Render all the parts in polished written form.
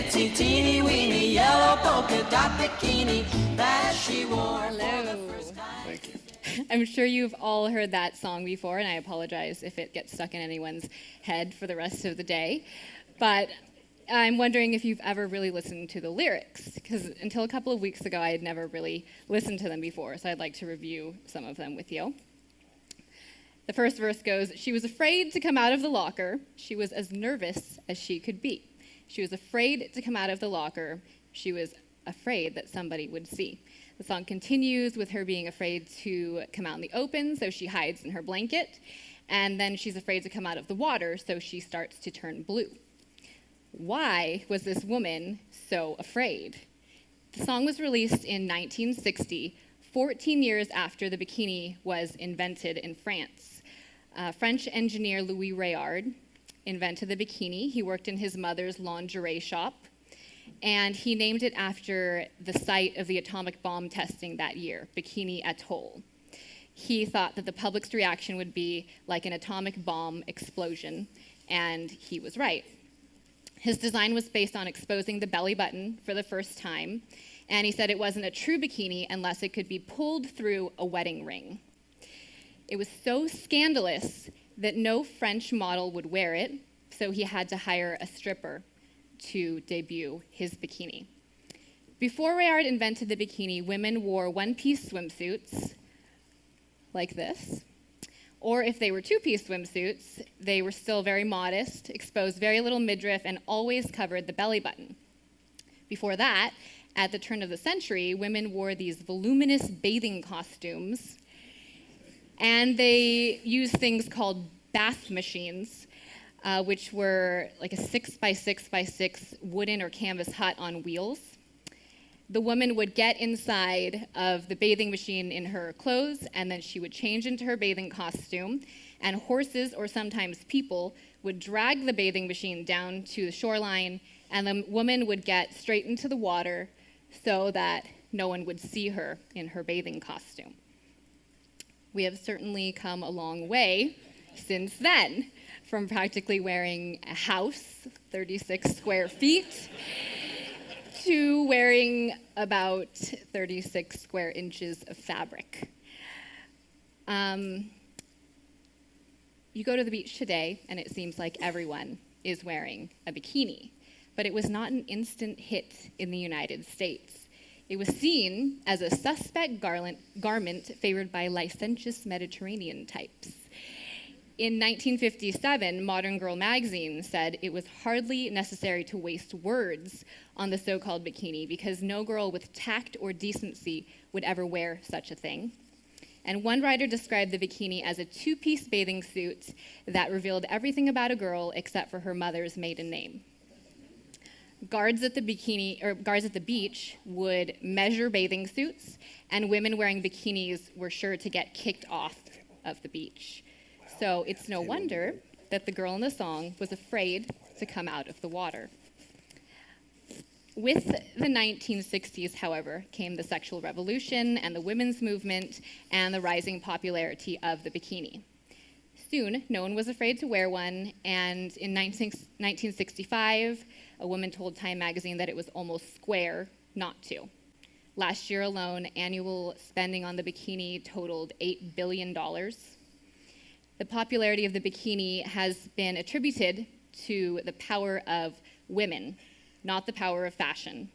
itsy teeny weeny yellow polka dot bikini that she wore. Hello. Thank you. I'm sure you've all heard that song before, and I apologize if it gets stuck in anyone's head for the rest of the day. But I'm wondering if you've ever really listened to the lyrics, because until a couple of weeks ago, I had never really listened to them before, so I'd like to review some of them with you. The first verse goes, "She was afraid to come out of the locker. She was as nervous as she could be. She was afraid to come out of the locker. She was afraid that somebody would see." The song continues with her being afraid to come out in the open, so she hides in her blanket. And then she's afraid to come out of the water, so she starts to turn blue. Why was this woman so afraid? The song was released in 1960, 14 years after the bikini was invented in France. French engineer Louis Réard invented the bikini. He worked in his mother's lingerie shop, and he named it after the site of the atomic bomb testing that year, Bikini Atoll. He thought that the public's reaction would be like an atomic bomb explosion, and he was right. His design was based on exposing the belly button for the first time, and he said it wasn't a true bikini unless it could be pulled through a wedding ring. It was so scandalous that no French model would wear it, so he had to hire a stripper to debut his bikini. Before Réard invented the bikini, women wore one-piece swimsuits like this, or if they were two-piece swimsuits, they were still very modest, exposed very little midriff, and always covered the belly button. Before that, at the turn of the century, women wore these voluminous bathing costumes, and they used things called bath machines, which were like a 6x6x6 wooden or canvas hut on wheels. The woman would get inside of the bathing machine in her clothes, and then she would change into her bathing costume, and horses or sometimes people would drag the bathing machine down to the shoreline, and the woman would get straight into the water so that no one would see her in her bathing costume. We have certainly come a long way since then, from practically wearing a house, 36 square feet, to wearing about 36 square inches of fabric. You go to the beach today, and it seems like everyone is wearing a bikini, but it was not an instant hit in the United States. It was seen as a suspect garment favored by licentious Mediterranean types. In 1957, Modern Girl magazine said it was hardly necessary to waste words on the so-called bikini because no girl with tact or decency would ever wear such a thing. And one writer described the bikini as a two-piece bathing suit that revealed everything about a girl except for her mother's maiden name. Guards at the beach would measure bathing suits, and women wearing bikinis were sure to get kicked off of the beach. So it's no wonder that the girl in the song was afraid to come out of the water. With the 1960s, however, came the sexual revolution and the women's movement and the rising popularity of the bikini. Soon, no one was afraid to wear one, and in 1965, a woman told Time magazine that it was almost square not to. Last year alone, annual spending on the bikini totaled $8 billion. The popularity of the bikini has been attributed to the power of women, not the power of fashion.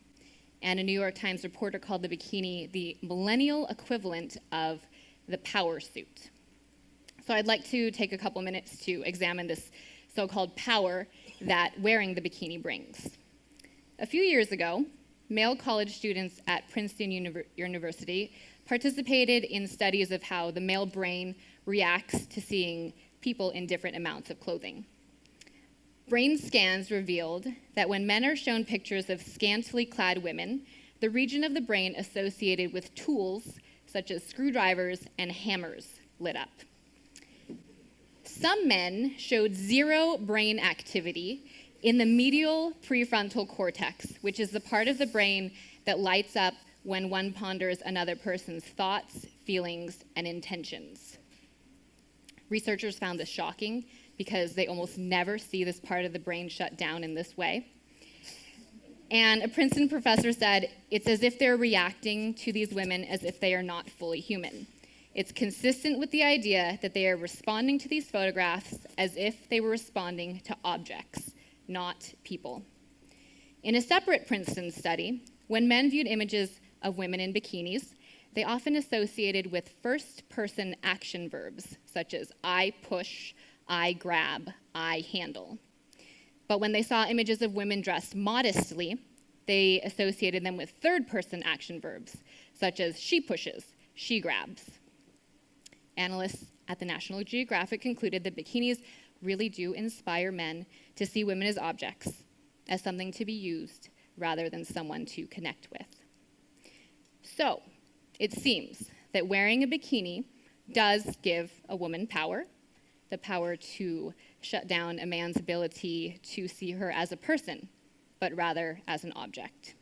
And a New York Times reporter called the bikini the millennial equivalent of the power suit. So I'd like to take a couple minutes to examine this so-called power that wearing the bikini brings. A few years ago, male college students at Princeton University participated in studies of how the male brain reacts to seeing people in different amounts of clothing. Brain scans revealed that when men are shown pictures of scantily clad women, the region of the brain associated with tools such as screwdrivers and hammers lit up. Some men showed zero brain activity in the medial prefrontal cortex, which is the part of the brain that lights up when one ponders another person's thoughts, feelings, and intentions. Researchers found this shocking because they almost never see this part of the brain shut down in this way. And a Princeton professor said, it's as if they're reacting to these women as if they are not fully human. It's consistent with the idea that they are responding to these photographs as if they were responding to objects, not people. In a separate Princeton study, when men viewed images of women in bikinis, they often associated with first-person action verbs, such as I push, I grab, I handle. But when they saw images of women dressed modestly, they associated them with third-person action verbs, such as she pushes, she grabs. Analysts at the National Geographic concluded that bikinis really do inspire men to see women as objects, as something to be used rather than someone to connect with. So, it seems that wearing a bikini does give a woman power, the power to shut down a man's ability to see her as a person, but rather as an object.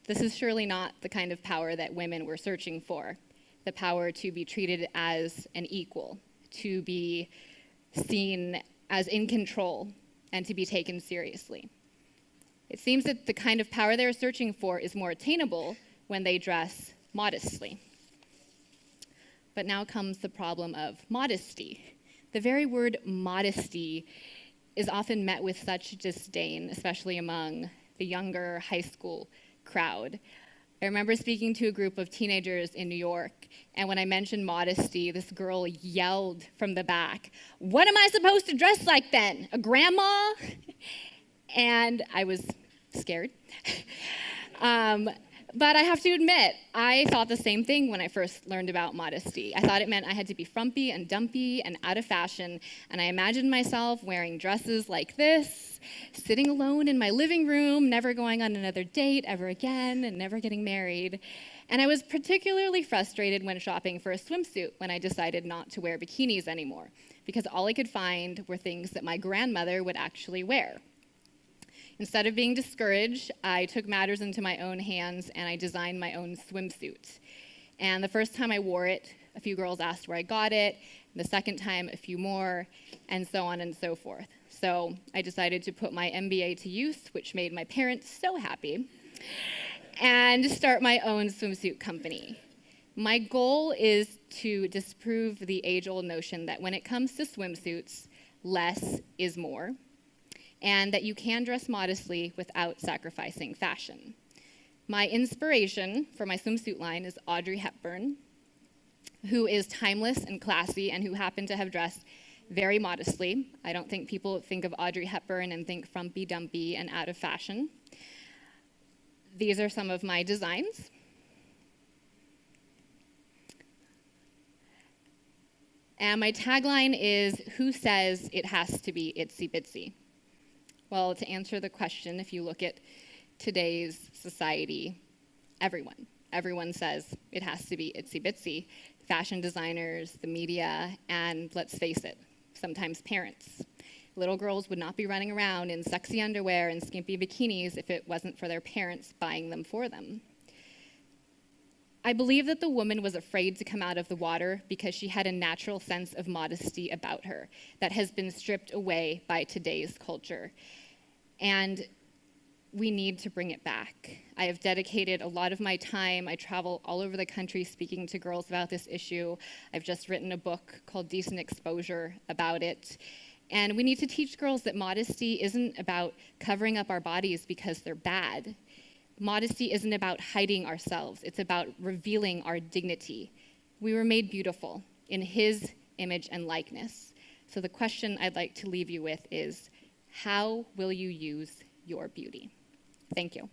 This is surely not the kind of power that women were searching for, the power to be treated as an equal, to be seen as in control, and to be taken seriously. It seems that the kind of power they're searching for is more attainable when they dress modestly. But now comes the problem of modesty. The very word modesty is often met with such disdain, especially among the younger high school crowd. I remember speaking to a group of teenagers in New York, and when I mentioned modesty, this girl yelled from the back, "What am I supposed to dress like then? A grandma?" And I was scared. But I have to admit, I thought the same thing when I first learned about modesty. I thought it meant I had to be frumpy and dumpy and out of fashion, and I imagined myself wearing dresses like this, sitting alone in my living room, never going on another date ever again, and never getting married. And I was particularly frustrated when shopping for a swimsuit when I decided not to wear bikinis anymore, because all I could find were things that my grandmother would actually wear. Instead of being discouraged, I took matters into my own hands and I designed my own swimsuit. And the first time I wore it, a few girls asked where I got it. The second time, a few more, and so on and so forth. So I decided to put my MBA to use, which made my parents so happy, and start my own swimsuit company. My goal is to disprove the age-old notion that when it comes to swimsuits, less is more, and that you can dress modestly without sacrificing fashion. My inspiration for my swimsuit line is Audrey Hepburn, who is timeless and classy and who happened to have dressed very modestly. I don't think people think of Audrey Hepburn and think frumpy-dumpy and out of fashion. These are some of my designs. And my tagline is, "Who says it has to be itsy bitsy?" Well, to answer the question, if you look at today's society, everyone says it has to be itsy bitsy. Fashion designers, the media, and let's face it, sometimes parents. Little girls would not be running around in sexy underwear and skimpy bikinis if it wasn't for their parents buying them for them. I believe that the woman was afraid to come out of the water because she had a natural sense of modesty about her that has been stripped away by today's culture. And we need to bring it back. I have dedicated a lot of my time. I travel all over the country speaking to girls about this issue. I've just written a book called Decent Exposure about it. And we need to teach girls that modesty isn't about covering up our bodies because they're bad. Modesty isn't about hiding ourselves. It's about revealing our dignity. We were made beautiful in His image and likeness. So the question I'd like to leave you with is, how will you use your beauty? Thank you.